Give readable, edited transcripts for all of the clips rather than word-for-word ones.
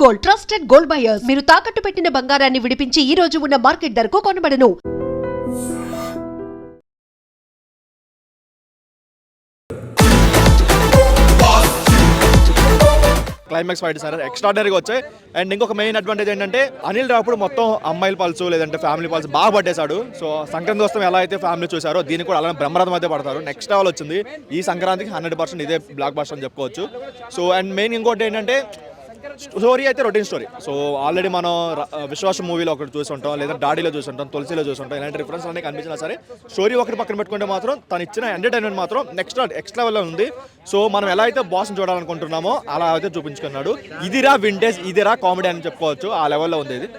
Gold, trusted gold buyers. మీరు తాకట్టు పెట్టిన బంగారాన్ని విడిపించి ఈ రోజు ఉన్న మార్కెట్ ధరకు కొనబడను. క్లైమాక్స్ ఫైట్ సార్ ఎక్స్ట్రాడనరీగా వచ్చాయి. అండ్ ఇంకొక మెయిన్ అడ్వాంటేజ్ ఏంటంటే అనిల్ రావుపూడి మొత్తం అమ్మాయిల పల్సు లేదంటే ఫ్యామిలీ పల్స్ బాగా పట్టేశాడు. సో సంక్రాంతి వస్తాం ఎలా అయితే ఫ్యామిలీ చూసారో దీనికి కూడా అలానే బ్రహ్మరథం అయితే పడతారు. నెక్స్ట్ లెవెల్ వచ్చింది ఈ సంక్రాంతికి 100% ఇదే బ్లాక్ బస్టర్ అని చెప్పుకోవచ్చు. సో అండ్ మెయిన్ ఇంకోటి ఏంటంటే స్టోరీ అయితే రొటీన్ స్టోరీ. సో ఆల్రెడీ మనం విశ్వాసం మూవీలో ఒకటి చూసుంటాం, లేదా డాడీలో చూసుంటాం, తులసిలో చూసుంటాం. ఇలాంటి రిఫరెన్స్ అన్నీ కనిపించినా సరే స్టోరీ ఒకటి పక్కన పెట్టుకుంటే మాత్రం తను ఇచ్చిన ఎంటర్టైన్మెంట్ మాత్రం నెక్స్ట్ లెవెల్లో ఉంది. సో మనం ఎలా అయితే బాస్ని చూడాలనుకుంటున్నామో అలా అయితే చూపించుకున్నాడు. ఇదిరా వింటేజ్, ఇదిరా కామెడీ అని చెప్పుకోవచ్చు. ఆ లెవెల్లో ఉంది ఇది.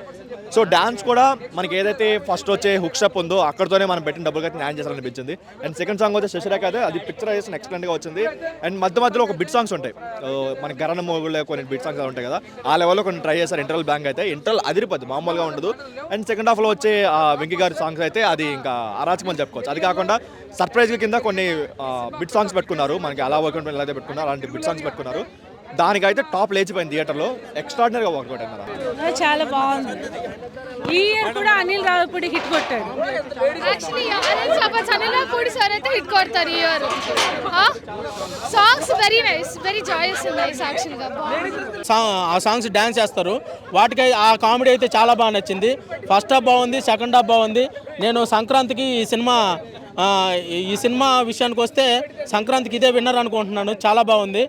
సో డాన్స్ కూడా మనకి ఏదైతే ఫస్ట్ వచ్చే హుక్ స్టెప్ ఉందో అక్కడితోనే మనం పెట్టిన డబ్బులు అయితే న్యాయం చేయాలనిపించింది. అండ్ సెకండ్ సాంగ్ వచ్చే శశిరేఖ అయితే అది పిక్చరైజేషన్ ఎక్సలెంట్గా వచ్చింది. అండ్ మధ్యలో ఒక బిట్ సాంగ్స్ ఉంటాయి, మనకి గరణ మోగుల్లో కొన్ని బిట్ సాంగ్స్ ఉంటాయి కదా, ఆ లెవెల్లో కొన్ని ట్రై చేస్తారు. ఇంటర్వల్ బ్యాంక్ అయితే ఇంటర్వల్ అదిరిపోద్ది, మామూలుగా ఉండదు. అండ్ సెకండ్ హాఫ్లో వచ్చే వెంకీ గారి సాంగ్స్ అయితే అది ఇంకా అరాచకం అని చెప్పుకోవచ్చు. అది కాకుండా సర్ప్రైజ్ కింద కొన్ని బిట్ సాంగ్స్ పెట్టుకున్నారు, మనకి అలా వర్క్ ఎలా అయితే పెట్టుకున్నారు అలాంటి బిట్ సాంగ్స్ పెట్టుకున్నారు. దానికైతే టాప్ లేచిపోయింది థియేటర్లో. ఎక్స్ట్రాడినరీగా వర్కౌట్ అన్నారు. చాలా బాగుంది. ఈ ఇయర్ కూడా అనిల్ రావుపూడి హిట్ కొట్టాడు. యాక్చువల్లీ అనిల్ రావుపూడి సార్ అయితే హిట్ కొడతారు ఈ year. Songs very nice, very Joyce nice. యాక్చువల్గా ఆ సాంగ్స్ డ్యాన్స్ చేస్తారు, వాటికి ఆ కామెడీ అయితే చాలా బాగా నచ్చింది. ఫస్ట్ హాఫ్ బాగుంది, సెకండ్ హాఫ్ బాగుంది. నేను సంక్రాంతికి ఈ సినిమా విషయానికి వస్తే సంక్రాంతికి ఇదే విన్నర్ అనుకుంటున్నాను. చాలా బాగుంది.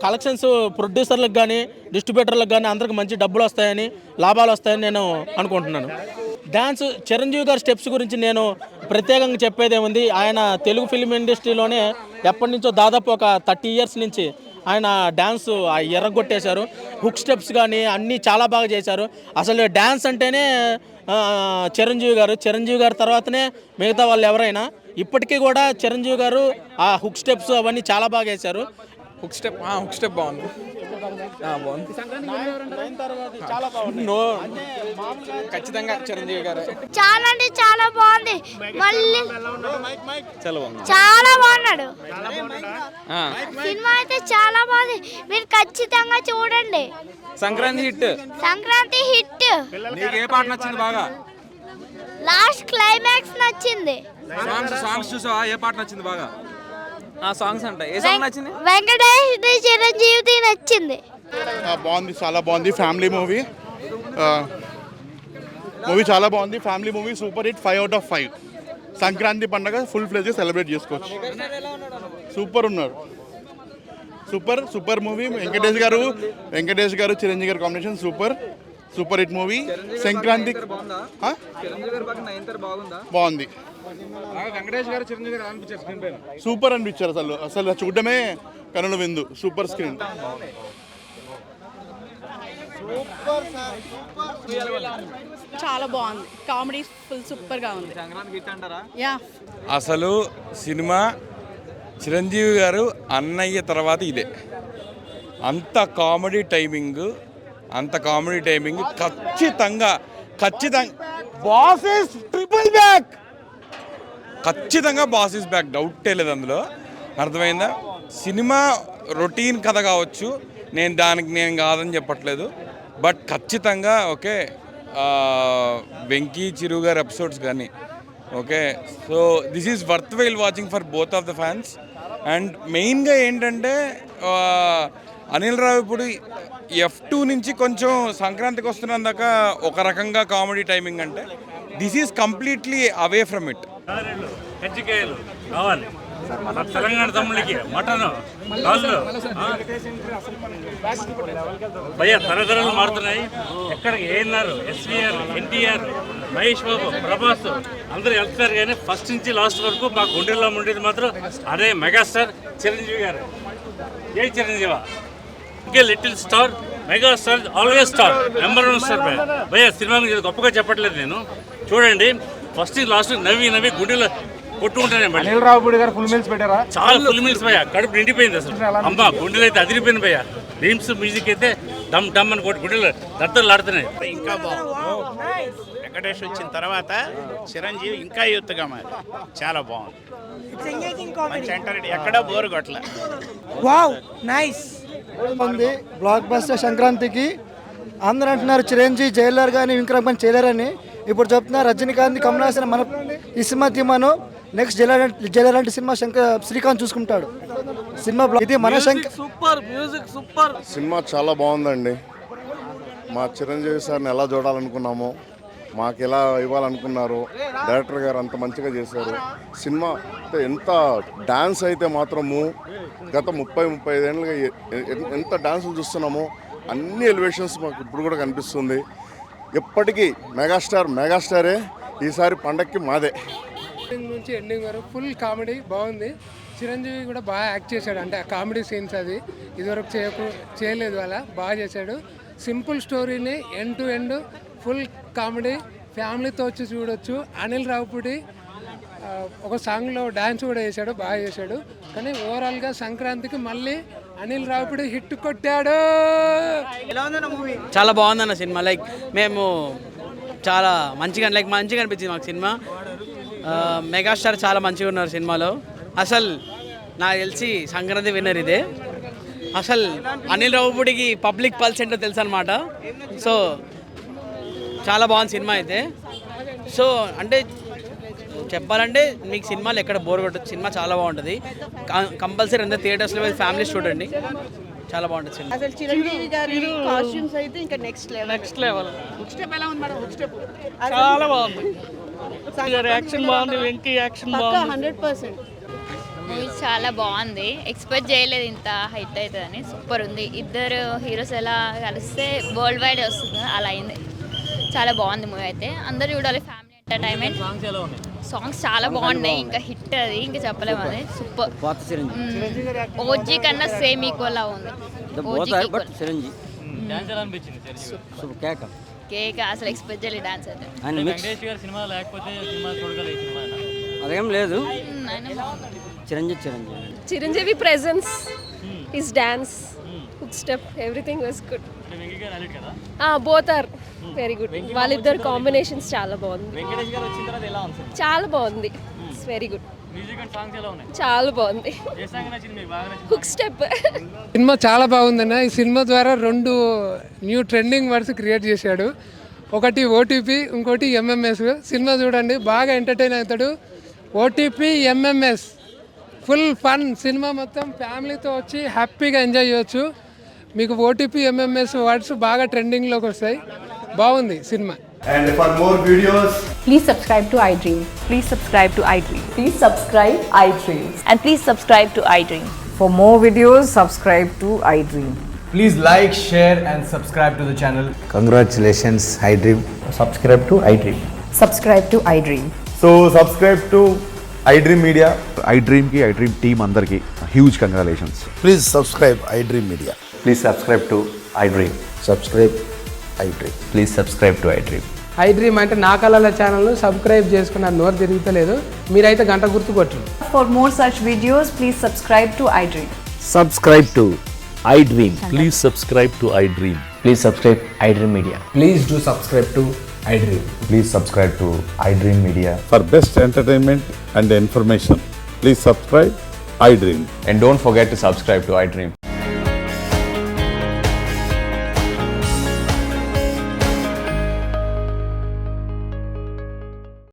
కలెక్షన్స్ ప్రొడ్యూసర్లకు కానీ డిస్ట్రిబ్యూటర్లకు కానీ అందరికి మంచి డబ్బులు వస్తాయని, లాభాలు వస్తాయని నేను అనుకుంటున్నాను. డ్యాన్స్ చిరంజీవి గారి స్టెప్స్ గురించి నేను ప్రత్యేకంగా చెప్పేదేముంది, ఆయన తెలుగు ఫిల్మ్ ఇండస్ట్రీలోనే ఎప్పటి నుంచో దాదాపు ఒక 30 years నుంచి ఆయన డ్యాన్స్ ఎర్రగొట్టేశారు. హుక్ స్టెప్స్ కానీ అన్నీ చాలా బాగా చేశారు. అసలు డ్యాన్స్ అంటేనే చిరంజీవి గారు తర్వాతనే మిగతా వాళ్ళు ఎవరైనా. ఇప్పటికీ కూడా చిరంజీవి గారు ఆ హుక్ స్టెప్స్ అవన్నీ చాలా బాగా వేశారు. హుక్ స్టెప్ బాగుంది. ఖచ్చితంగా చిరంజీవి గారు చాలా అంటే చాలా బాగుంది. మళ్ళీ చాలా బాగున్నాడు. సినిమా అయితే చాలా బాగుంది, మీరు ఖచ్చితంగా చూడండి. సంక్రాంతి హిట్. నీకు ఏ పాట నచ్చింది బాగా? లాస్ట్ క్లైమాక్స్ నచ్చింది. సాంగ్స్ చూసావా? ఏ పాట నచ్చింది బాగా? ఆ సాంగ్స్ అంటే ఏ సాంగ్ నచ్చింది? వెంకటేష్ చిరంజీవి నచ్చింది. బాగుంది, చాలా బాగుంది. ఫ్యామిలీ మూవీ చాలా బాగుంది. Family movie super hit. 5 out of 5. Sankranti పండుగ ఫుల్ ఫ్లెజ్ సెలబ్రేట్ చేసుకోవచ్చు. సూపర్ ఉన్నారు. Super movie. Venkatesh garu Chiranjeevi garu combination super hit movie. Sankranti బాగుంది. వెంకటేష్ గారు చిరంజీవి గారు అనిపించారు స్క్రీన్ పైన. సూపర్ అనిపించారు. అసలు చూడడమే కనుల విందు. Super screen. చాలా బాగుంది. కామెడీ ఫుల్ సూపర్గా ఉంది. యా, అసలు సినిమా చిరంజీవి గారు అన్నయ్య తర్వాత ఇదే. అంత కామెడీ టైమింగ్ ఖచ్చితంగా బాస్ ఈస్ ట్రిపుల్ బ్యాక్. ఖచ్చితంగా బాస్ ఈస్ బ్యాక్, డౌటే లేదు అందులో. అర్థమైందా? సినిమా రొటీన్ కథ కావచ్చు, నేను కాదని చెప్పట్లేదు. బట్ ఖచ్చితంగా ఓకే, వెంకీ చిరు గారి ఎపిసోడ్స్ కానీ okay. So this is worth while watching for both of the fans. And మెయిన్గా ఏంటంటే అనిల్ రావిపూడి F2 నుంచి కొంచెం సంక్రాంతికి వస్తున్నందాక ఒక రకంగా కామెడీ టైమింగ్ అంటే this is completely away from it. కజ్జికాయలు కావాలి తెలంగాణ తమ్ముళ్ళకి, మటన్ కాళ్ళు భయ్యా తరతరాలు మారుతున్నాయి. ఎక్కడికి ఏఎన్ఆర్, SVR, NTR, మహేష్ బాబు, ప్రభాస్ అందరూ వెళ్తారు. కానీ ఫస్ట్ నుంచి లాస్ట్ వరకు మా గుండెల్లో ఉండేది మాత్రం అదే మెగాస్టార్ చిరంజీవి గారు. ఏ చిరంజీవా ఇంకే little star, megastar, always star, number 1 star భయ్యా. సినిమా గొప్పగా చెప్పట్లేదు నేను. చూడండి ఫస్ట్ లాస్ట్ నవ్వి గుండెలో కొట్టుకుంటానే. అనిల్ రావుపూడి గారు ఫుల్ మీల్స్ పెట్టారా? చాలా ఫుల్ మీల్స్ భయ్యా, కడుపు నిండిపోయింది అసలు. అమ్మ గుండెలు అయితే అదిరిపోయింది భయ్యా. డ్రీమ్స్ మ్యూజిక్ అయితే డమ్ అని గుండెలు దత్తలు ఆడుతున్నాయి. ఇంకా బాగుంది. వెంకటేష్ వచ్చిన తర్వాత చిరంజీవి ఇంకా యూత్గా మారి చాలా బాగుంది. ఎక్కడా బోరు కొట్టలే. బ్లాక్ బస్టర్ సంక్రాంతికి అందరూ అంటున్నారు చిరంజీవి జైలర్ కానీ విక్రమ్ కానీ చేయలేరని. ఇప్పుడు చెప్తున్నారు రజనీకాంత్ కమల్ హాసన్ మన ఈ సినిమా తీమాను నెక్స్ట్ జైలర్ అంటే సినిమా శ్రీకాంత్ చూసుకుంటాడు. సినిమా ఇది మన సూపర్ మ్యూజిక్ సూపర్. సినిమా చాలా బాగుందండి. మా చిరంజీవి సార్ని ఎలా చూడాలనుకున్నామో మాకు ఎలా ఇవ్వాలనుకున్నారు. డైరెక్టర్ గారు అంత మంచిగా చేశారు. సినిమా అంటే ఎంత డ్యాన్స్ అయితే మాత్రము గత 30-35 ఏళ్ళుగా ఎంత డ్యాన్సులు చూస్తున్నామో అన్ని ఎలివేషన్స్ మాకు ఇప్పుడు కూడా కనిపిస్తుంది. ఎప్పటికీ మెగాస్టారే ఈసారి పండక్కి మాదే. నుంచి ఎండింగ్ వరకు ఫుల్ కామెడీ బాగుంది. చిరంజీవి కూడా బాగా యాక్ట్ చేశాడు. అంటే ఆ కామెడీ సీన్స్ అది ఇదివరకు చేయలేదు, అలా బాగా చేశాడు. సింపుల్ స్టోరీని end to end full comedy ఫ్యామిలీతో వచ్చి చూడొచ్చు. అనిల్ రావుపూడి ఒక సాంగ్లో డ్యాన్స్ కూడా చేశాడు, బాగా చేశాడు. కానీ ఓవరాల్గా సంక్రాంతికి మళ్ళీ అనిల్ రావుపూడి హిట్ కొట్టాడు. చాలా బాగుందన్న సినిమా. లైక్ మేము చాలా మంచిగా అనిపించింది మాకు సినిమా. మెగాస్టార్ చాలా మంచిగా ఉన్నారు సినిమాలో. అసలు నాకు తెలిసి సంక్రాంతి విన్నర్ ఇదే. అసలు అనిల్ రావుపూడికి పబ్లిక్ పల్స్ ఏంటో తెలుసు అనమాట. సో చాలా బాగుంది సినిమా అయితే. సో అంటే చెప్పాలంటే మీకు సినిమాలు ఎక్కడ బోర్ కొట్టదు. సినిమా చాలా బాగుంటుంది. కంపల్సరీ అంతా థియేటర్స్లో వెళ్ళి ఫ్యామిలీస్ చూడండి, చాలా బాగుంటుంది సినిమా. అసలు చిరంజీవి గారి కాస్ట్యూమ్స్ అయితే ఇంకా నెక్స్ట్ లెవెల్. హుక్ స్టెప్ ఎలా ఉంది మేడం? హుక్ స్టెప్ చాలా బాగుంది. యాక్షన్ బాగుంది, వెంకీ యాక్షన్ బాగుంది. 100%. మూవీ చాలా బాగుంది. ఎక్స్పెక్ట్ చేయలేదు ఇంత హైట్ అవుతుందని. సూపర్ ఉంది. ఇద్దరు హీరోస్ ఎలా కలిస్తే వరల్డ్ వైడ్ వస్తుంది అలా అయింది. చాలా బాగుంది మూవీ అయితే. అందరూ చూడాలి. Family entertainment. సాంగ్స్ చాలా బాగున్నాయి. ఇంకా హిట్ అది ఇంకా చెప్పలేము. అది సూపర్. ఓజీ కన్నా సేమ్ ఈక్వల్ లా ఉంది. కేక్ అసలు ఎక్స్పెక్ట్ చేయలేదు డాన్స్ అయితే. అదేం లేదు. Chiranjeevi presence, his dance, hook step, everything was good. Both are very good. వాళ్ళిద్దరు కాంబినేషన్స్ చాలా బాగుంది. చాలా బాగుంది. It's very good. చాలా బాగుంది. Hook step. సినిమా చాలా బాగుందన్న. ఈ సినిమా ద్వారా 2 న్యూ ట్రెండింగ్ వర్డ్స్ క్రియేట్ చేశాడు. ఒకటి ఓటీపీ, ఇంకోటి ఎంఎంఎస్. సినిమా చూడండి, బాగా ఎంటర్టైన్ అవుతాడు. OTP MMS full fun. Cinema మొత్తం ఫ్యామిలీతో వచ్చి హ్యాపీగా ఎంజాయ్ చేయొచ్చు. మీకు ఓటీపీ ఎంఎంఎస్ వర్డ్స్ బాగా ట్రెండింగ్లోకి వస్తాయి. బాగుంది cinema. And for more videos, Please subscribe to iDream. Please subscribe to iDream. Please subscribe iDream. And please subscribe to iDream. For more videos, subscribe to iDream. please like, share and subscribe to the channel. Congratulations, iDream. Subscribe to iDream. Subscribe to iDream. So subscribe to iDream Media. iDream ki iDream team andarki huge congratulations. Please subscribe iDream Media. Please subscribe to iDream. Subscribe iDream. Please subscribe to iDream. iDream అంటే నా కళల ఛానల్ను subscribe చేసుకున్న నోరు తిరుగుతలేదు. మీరైతే గంట గుర్తు కొట్టండి. For more such videos, please subscribe to iDream. Subscribe to iDream. Please subscribe to iDream. Please subscribe iDream Media. Please do subscribe to iDream. Please subscribe to iDream Media. For best entertainment and information, please subscribe iDream. And don't forget to subscribe to iDream.